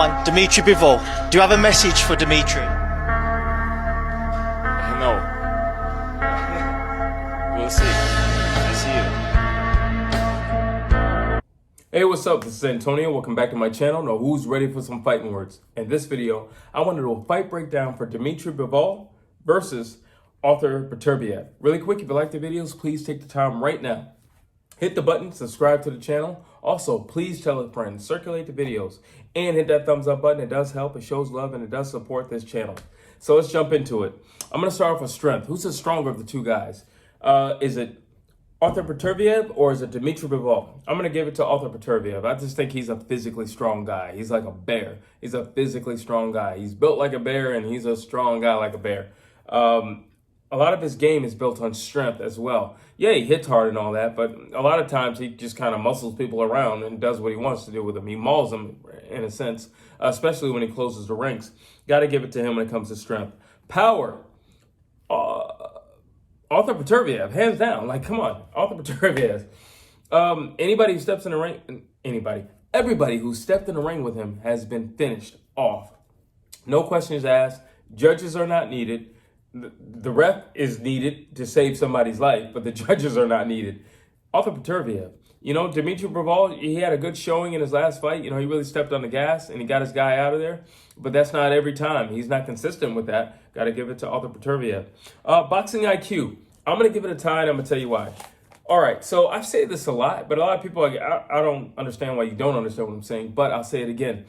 Dmitry Bivol, do you have a message for Dmitry? No. We'll see. I see you. Hey, what's up? This is Antonio. Welcome back to my channel. Now, who's ready for some fighting words? In this video, I want to do a fight breakdown for Dmitry Bivol versus Artur Beterbiev. Really quick, if you like the videos, please take the time right now. Hit the button, subscribe to the channel. Also, please tell a friend, circulate the videos, and hit that thumbs up button. It does help, it shows love, and it does support this channel. So let's jump into it. I'm going to start off with strength. Who's the stronger of the two guys? Is it Artur Beterbiev or is it Dmitry Bivol? I'm going to give it to Artur Beterbiev. I just think he's a physically strong guy. He's like a bear. He's a physically strong guy. He's built like a bear, and he's a strong guy like a bear. A lot of his game is built on strength as well. Yeah, he hits hard and all that, but a lot of times he just kind of muscles people around and does what he wants to do with them. He mauls them in a sense, especially when he closes the ranks. Got to give it to him when it comes to strength. Power. Artur Beterbiev, hands down. Like, come on, Artur Beterbiev. Anybody who steps in the ring, everybody who stepped in the ring with him has been finished off. No questions asked. Judges are not needed. The ref is needed to save somebody's life, but the judges are not needed. Artur Beterbiev, Dmitry Bivol, he had a good showing in his last fight. He really stepped on the gas and he got his guy out of there, but that's not every time. He's not consistent with that. Got to give it to Artur Beterbiev. Boxing IQ, I'm going to give it a tie, and I'm going to tell you why. All right, so I've said this a lot, but a lot of people, I don't understand why you don't understand what I'm saying, but I'll say it again.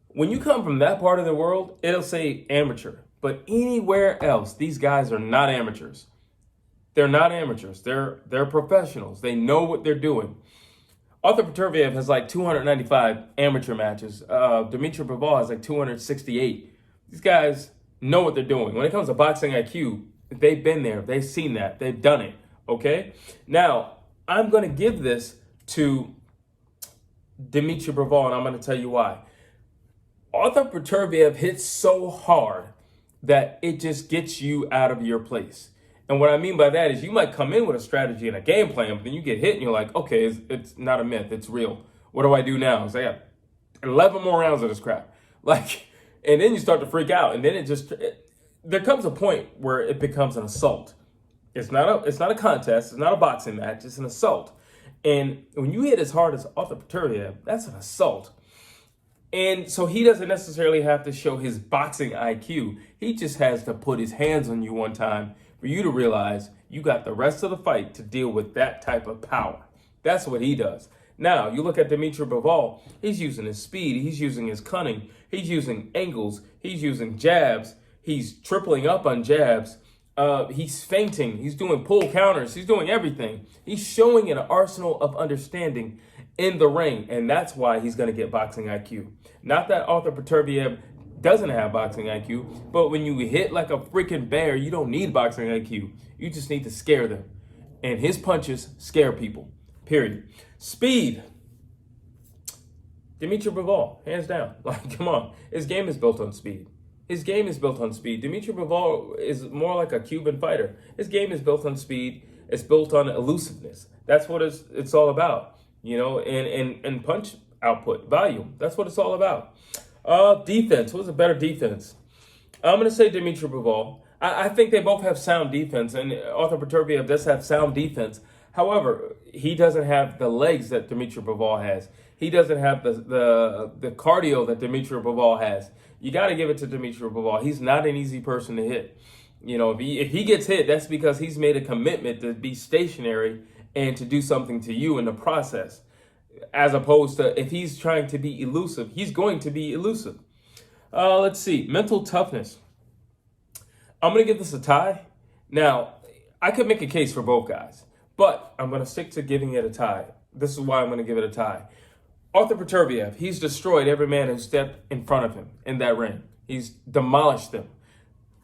When you come from that part of the world, it'll say amateur. But anywhere else, these guys are not amateurs. They're not amateurs. They're professionals. They know what they're doing. Artur Beterbiev has like 295 amateur matches. Dmitry Bivol has like 268. These guys know what they're doing. When it comes to boxing IQ, they've been there. They've seen that. They've done it. Okay? Now, I'm going to give this to Dmitry Bivol, and I'm going to tell you why. Artur Beterbiev hits so hard that it just gets you out of your place. And what I mean by that is you might come in with a strategy and a game plan, but then you get hit and you're like, okay, it's not a myth, it's real. What do I do now? So I got 11 more rounds of this crap. And then you start to freak out, and then there comes a point where it becomes an assault. It's not a contest, it's not a boxing match, it's an assault. And when you hit as hard as Artur Beterbiev, that's an assault. And so he doesn't necessarily have to show his boxing IQ. He just has to put his hands on you one time for you to realize you got the rest of the fight to deal with that type of power. That's what he does. Now, you look at Dmitry Bivol, he's using his speed, he's using his cunning, he's using angles, he's using jabs, he's tripling up on jabs, he's feinting, he's doing pull counters, he's doing everything. He's showing an arsenal of understanding in the ring, and that's why he's going to get boxing IQ. Not that Artur Beterbiev doesn't have boxing IQ, but when you hit like a freaking bear, you don't need boxing IQ. You just need to scare them. And his punches scare people, period. Speed. Dmitry Bivol, hands down. Come on. His game is built on speed. His game is built on speed. Dmitry Bivol is more like a Cuban fighter. His game is built on speed. It's built on elusiveness. That's what it's all about. And punch output, volume. That's what it's all about. Defense. What's a better defense? I'm going to say Dmitry Bivol. I think they both have sound defense, and Artur Beterbiev does have sound defense. However, he doesn't have the legs that Dmitry Bivol has. He doesn't have the cardio that Dmitry Bivol has. You got to give it to Dmitry Bivol. He's not an easy person to hit. If he gets hit, that's because he's made a commitment to be stationary and to do something to you in the process, as opposed to if he's trying to be elusive, he's going to be elusive. Let's see, mental toughness. I'm going to give this a tie. Now, I could make a case for both guys, but I'm going to stick to giving it a tie. This is why I'm going to give it a tie. Artur Beterbiev, he's destroyed every man who stepped in front of him in that ring. He's demolished them.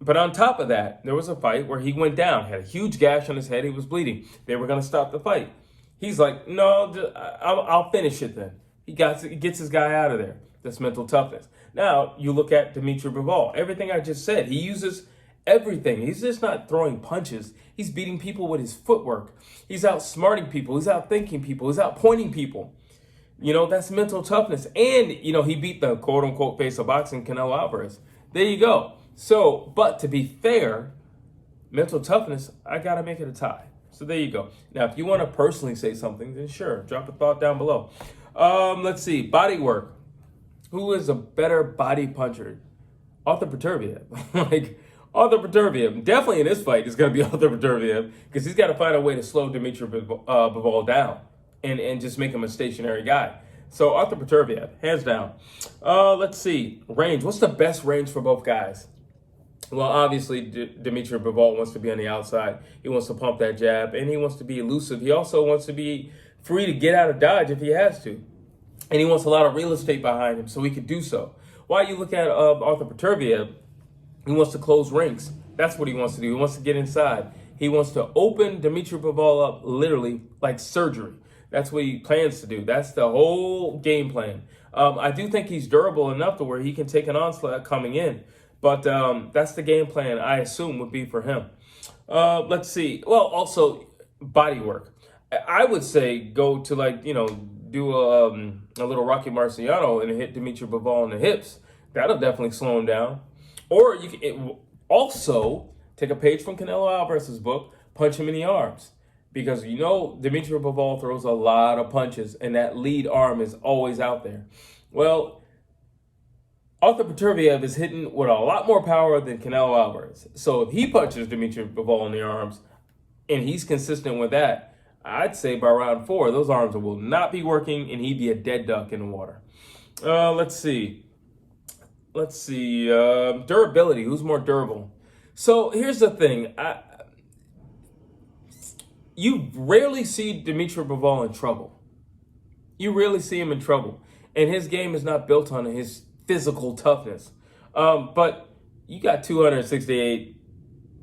But on top of that, there was a fight where he went down, had a huge gash on his head, he was bleeding. They were going to stop the fight. He's like, no, I'll finish it then. He gets his guy out of there. That's mental toughness. Now, you look at Dmitry Bivol. Everything I just said, he uses everything. He's just not throwing punches. He's beating people with his footwork. He's outsmarting people. He's outthinking people. He's outpointing people. That's mental toughness. And, he beat the quote-unquote face of boxing, Canelo Alvarez. There you go. So, but to be fair, mental toughness, I got to make it a tie. So there you go. Now, if you want to personally say something, then sure, drop a thought down below. Let's see. Bodywork. Who is a better body puncher? Artur Beterbiev. Artur Beterbiev. Definitely in this fight, it's going to be Artur Beterbiev because he's got to find a way to slow Dmitry Bivol down and just make him a stationary guy. So Artur Beterbiev, hands down. Let's see. Range. What's the best range for both guys? Well, obviously, Dmitry Bivol wants to be on the outside. He wants to pump that jab, and he wants to be elusive. He also wants to be free to get out of dodge if he has to. And he wants a lot of real estate behind him so he could do so. While you look at Artur Beterbiev, he wants to close rings. That's what he wants to do. He wants to get inside. He wants to open Dmitry Bivol up literally like surgery. That's what he plans to do. That's the whole game plan. I do think he's durable enough to where he can take an onslaught coming in. But that's the game plan, I assume, would be for him. Let's see. Well, also, body work. I would say go to, do a little Rocky Marciano and hit Dmitry Bivol in the hips. That'll definitely slow him down. Or you can also take a page from Canelo Alvarez's book, punch him in the arms. Because, Dmitry Bivol throws a lot of punches, and that lead arm is always out there. Well, Artur Beterbiev is hitting with a lot more power than Canelo Alvarez. So if he punches Dmitry Bivol in the arms, and he's consistent with that, I'd say by round 4, those arms will not be working, and he'd be a dead duck in the water. Let's see. Durability. Who's more durable? So here's the thing. You rarely see Dmitry Bivol in trouble. You rarely see him in trouble. And his game is not built on his physical toughness. But you got 268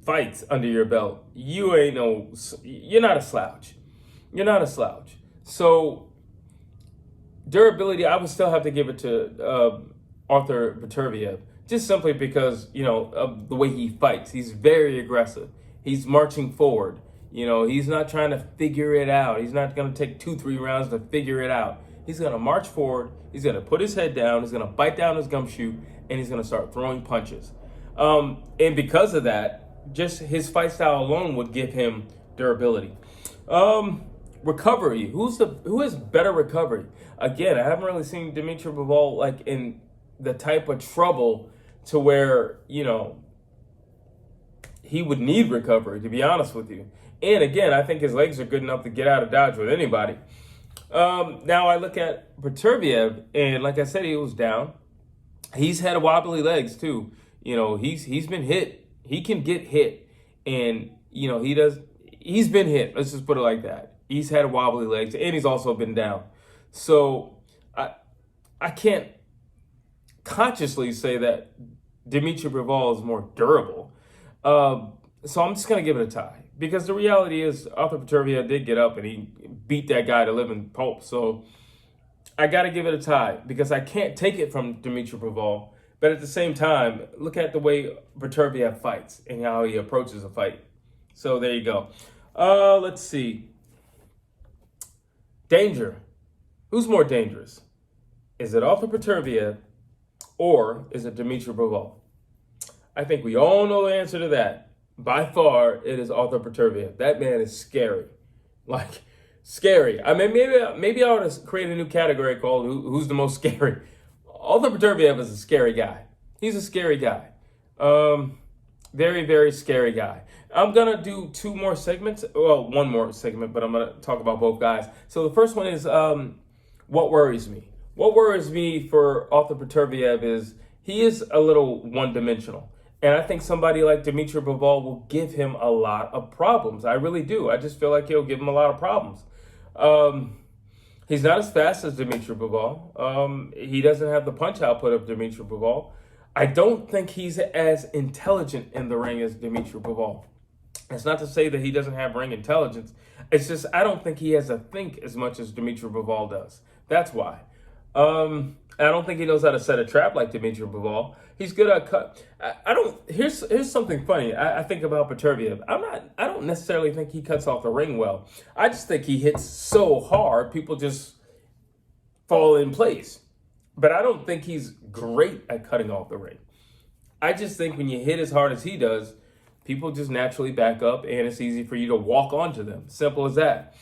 fights under your belt. You're not a slouch. You're not a slouch. So durability, I would still have to give it to Artur Beterbiev, just simply because, of the way he fights. He's very aggressive. He's marching forward. He's not trying to figure it out. He's not going to take 2-3 rounds to figure it out. He's going to march forward. He's going to put his head down. He's going to bite down his gumshoe, and he's going to start throwing punches. And because of that, just his fight style alone would give him durability. Recovery. Who has better recovery? Again, I haven't really seen Dmitry Bivol in the type of trouble to where, he would need recovery, to be honest with you. And again, I think his legs are good enough to get out of dodge with anybody. Now I look at Beterbiev, and like I said, he was down. He's had wobbly legs too. He's been hit. He can get hit, and he's been hit. Let's just put it like that. He's had wobbly legs, and he's also been down. So I can't consciously say that Dmitry Bivol is more durable. So I'm just gonna give it a tie. Because the reality is, Artur Beterbiev did get up and he beat that guy to living pulp. So I got to give it a tie because I can't take it from Dmitry Bivol. But at the same time, look at the way Beterbiev fights and how he approaches a fight. So there you go. Let's see. Danger. Who's more dangerous? Is it Artur Beterbiev or is it Dmitry Bivol? I think we all know the answer to that. By far, it is Artur Beterbiev. That man is scary. Scary. I mean, maybe I ought to create a new category called Who's the Most Scary? Artur Beterbiev is a scary guy. He's a scary guy. Very, very scary guy. I'm going to do 2 more segments. Well, 1 more segment, but I'm going to talk about both guys. So the first one is what worries me. What worries me for Artur Beterbiev is he is a little one-dimensional. And I think somebody like Dmitry Bivol will give him a lot of problems. I really do. I just feel like he'll give him a lot of problems. He's not as fast as Dmitry Bivol. He doesn't have the punch output of Dmitry Bivol. I don't think he's as intelligent in the ring as Dmitry Bivol. It's not to say that he doesn't have ring intelligence. It's just I don't think he has to think as much as Dmitry Bivol does. That's why. I don't think he knows how to set a trap like Dmitry Bivol. He's good at cut. Here's something funny. I think about Beterbiev. I don't necessarily think he cuts off the ring well. I just think he hits so hard, people just fall in place. But I don't think he's great at cutting off the ring. I just think when you hit as hard as he does, people just naturally back up, and it's easy for you to walk onto them. Simple as that.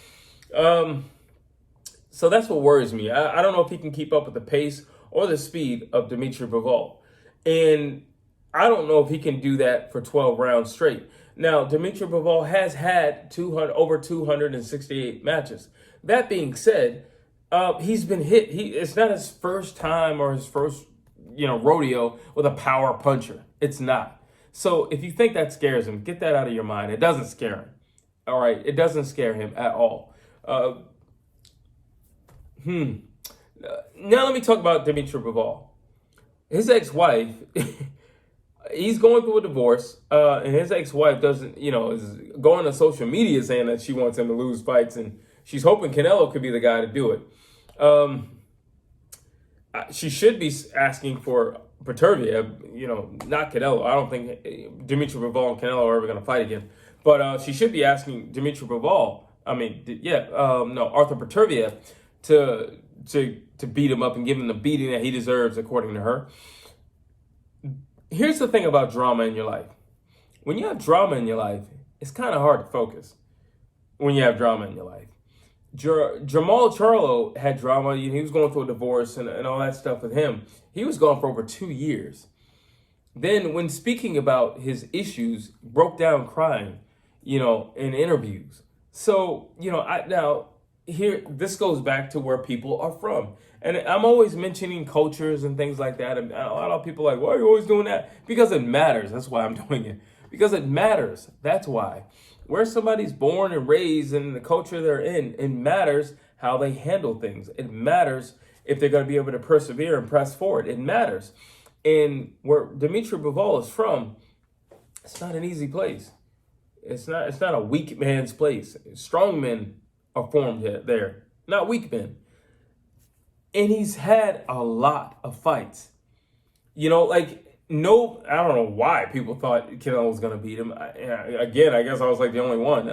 So that's what worries me. I don't know if he can keep up with the pace or the speed of Dmitry Bivol. And I don't know if he can do that for 12 rounds straight. Now, Dmitry Bivol has had over 268 matches. That being said, he's been hit. It's not his first time or his first, rodeo with a power puncher. It's not. So if you think that scares him, get that out of your mind. It doesn't scare him. All right, it doesn't scare him at all. Now let me talk about Dmitry Bivol. His ex-wife, he's going through a divorce, and his ex-wife doesn't, is going on social media saying that she wants him to lose fights, and she's hoping Canelo could be the guy to do it. She should be asking for Beterbiev, not Canelo. I don't think Dmitry Bivol and Canelo are ever going to fight again. But she should be asking Dmitry Bivol, Artur Beterbiev to beat him up and give him the beating that he deserves, according to her. Here's the thing about drama in your life. When you have drama in your life, it's kind of hard to focus when you have drama in your life. Jamal Charlo had drama. He was going through a divorce and all that stuff with him. He was gone for over 2 years. Then when speaking about his issues, broke down crying, in interviews. So, this goes back to where people are from. And I'm always mentioning cultures and things like that. And a lot of people are like, why are you always doing that? Because it matters. That's why I'm doing it. Because it matters. That's why. Where somebody's born and raised and the culture they're in, it matters how they handle things. It matters if they're going to be able to persevere and press forward. It matters. And where Dmitry Bivol is from, it's not an easy place. It's not a weak man's place. Strong men are formed there, not weak men. And he's had a lot of fights. I don't know why people thought Canelo was going to beat him. I guess I was like the only one.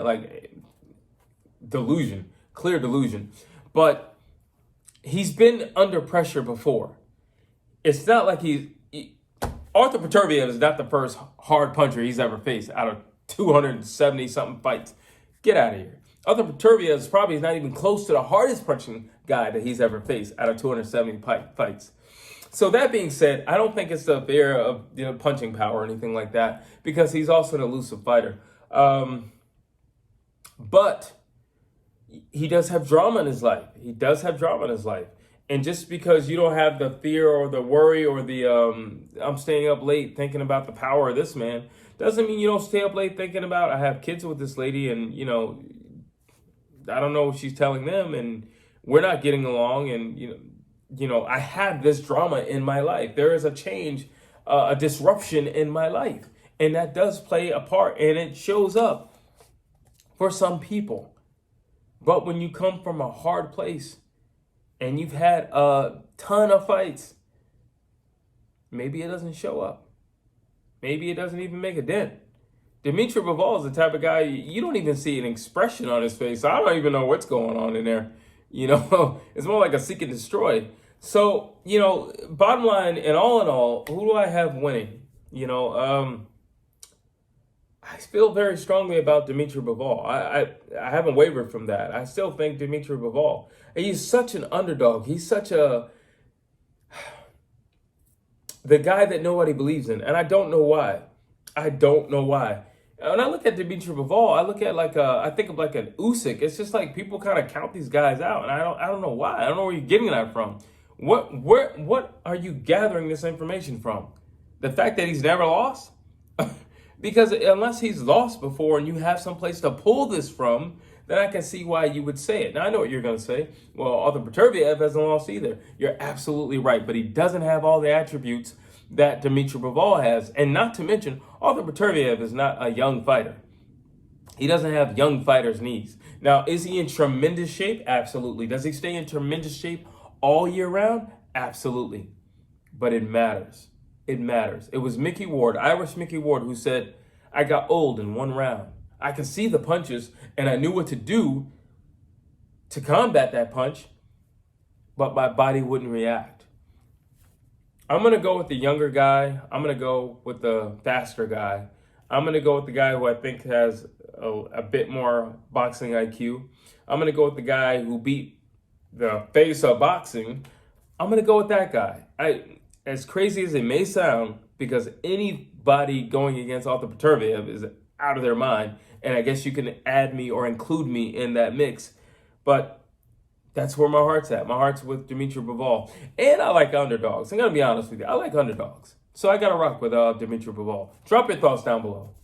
Clear delusion. But he's been under pressure before. It's not like Artur Beterbiev is not the first hard puncher he's ever faced out of 270-something fights. Get out of here. Artur Beterbiev is probably not even close to the hardest punching guy that he's ever faced out of 270 fights. So that being said, I don't think it's the fear of punching power or anything like that, because he's also an elusive fighter. But he does have drama in his life. And just because you don't have the fear or the worry or the I'm staying up late thinking about the power of this man, doesn't mean you don't stay up late thinking about, I have kids with this lady and, I don't know what she's telling them and we're not getting along and, I have this drama in my life. There is a change, a disruption in my life. And that does play a part and it shows up for some people. But when you come from a hard place and you've had a ton of fights, maybe it doesn't show up. Maybe it doesn't even make a dent. Dmitry Bivol is the type of guy, you don't even see an expression on his face. I don't even know what's going on in there. It's more like a seek and destroy. So, bottom line, and all in all, who do I have winning? I feel very strongly about Dmitry Bivol. I haven't wavered from that. I still think Dmitry Bivol, he's such an underdog. He's such the guy that nobody believes in. And I don't know why. When I look at Dmitry Bivol, I look at I think of like an Usyk. It's just like people kind of count these guys out. And I don't know why. I don't know where you're getting that from. What are you gathering this information from? The fact that he's never lost? Because unless he's lost before and you have some place to pull this from, then I can see why you would say it. Now, I know what you're going to say. Well, Artur Beterbiev hasn't lost either. You're absolutely right. But he doesn't have all the attributes that Dmitry Bivol has. And not to mention, Artur Beterbiev is not a young fighter. He doesn't have young fighters' knees. Now, is he in tremendous shape? Absolutely. Does he stay in tremendous shape all year round? Absolutely. But it matters. It matters. It was Irish Mickey Ward, who said, I got old in one round. I could see the punches, and I knew what to do to combat that punch. but my body wouldn't react. I'm going to go with the younger guy. I'm going to go with the faster guy. I'm going to go with the guy who I think has a bit more boxing IQ. I'm going to go with the guy who beat the face of boxing. I'm going to go with that guy. As crazy as it may sound, because anybody going against Artur Beterbiev is out of their mind, and I guess you can add me or include me in that mix, but that's where my heart's at. My heart's with Dmitry Bivol. And I like underdogs. I'm going to be honest with you. I like underdogs. So I got to rock with Dmitry Bivol. Drop your thoughts down below.